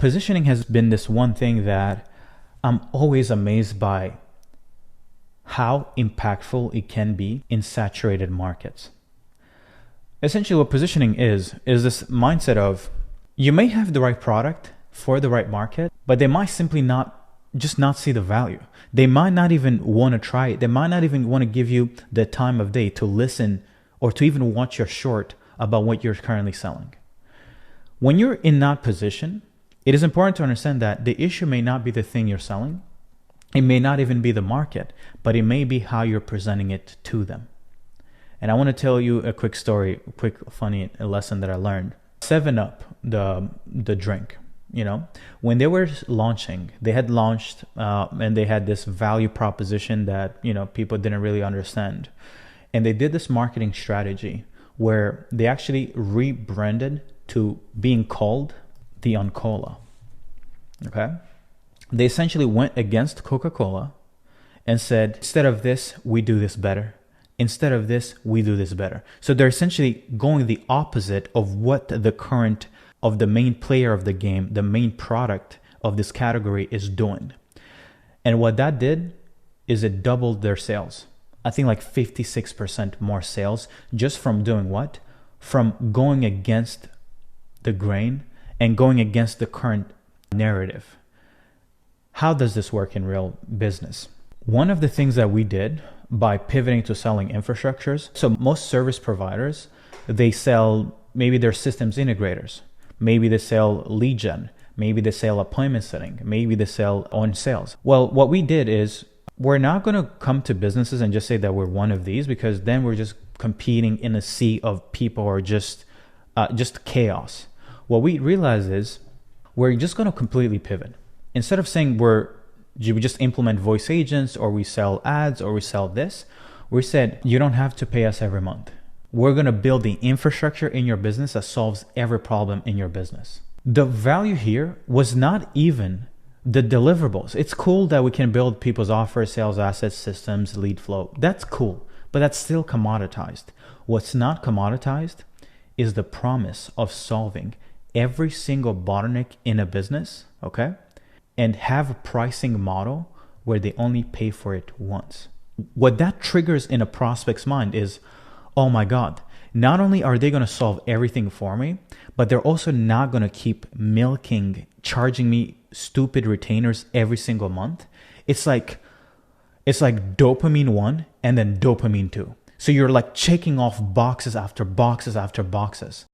Positioning has been this one thing that I'm always amazed by how impactful it can be in saturated markets. Essentially, what positioning is this mindset of you may have the right product for the right market, but they might simply not see the value. They might not even want to try it. They might not even want to give you the time of day to listen or to even watch your short about what you're currently selling. When you're in that position, it is important to understand that the issue may not be the thing you're selling. It may not even be the market, but it may be how you're presenting it to them. And I want to tell you a quick story, a quick funny lesson that I learned. 7-Up, the drink, when they were launching, they had launched and they had this value proposition that, people didn't really understand. And they did this marketing strategy where they actually rebranded to being called the Uncola. Okay? They essentially went against Coca-Cola and said, instead of this, we do this better. Instead of this, we do this better. So they're essentially going the opposite of what the main player of the game, the main product of this category is doing. And what that did is it doubled their sales. I think like 56% more sales just from doing what? From going against the grain and going against the current narrative. How does this work in real business? One of the things that we did by pivoting to selling infrastructures, so most service providers, they sell, maybe they're systems integrators, maybe they sell lead gen, maybe they sell appointment setting, maybe they sell on sales. Well, what we did is we're not going to come to businesses and just say that we're one of these, because then we're just competing in a sea of people or just chaos. What we realized is we're just going to completely pivot. Instead of saying we just implement voice agents or we sell ads or we sell this, we said you don't have to pay us every month. We're going to build the infrastructure in your business that solves every problem in your business. The value here was not even the deliverables. It's cool that we can build people's offers, sales assets, systems, lead flow. That's cool, but that's still commoditized. What's not commoditized is the promise of solving every single bottleneck in a business, okay? And have a pricing model where they only pay for it once. What that triggers in a prospect's mind is, oh my God, not only are they going to solve everything for me, but they're also not going to keep charging me stupid retainers every single month. It's like dopamine 1 and then dopamine 2. So you're like checking off boxes after boxes after boxes.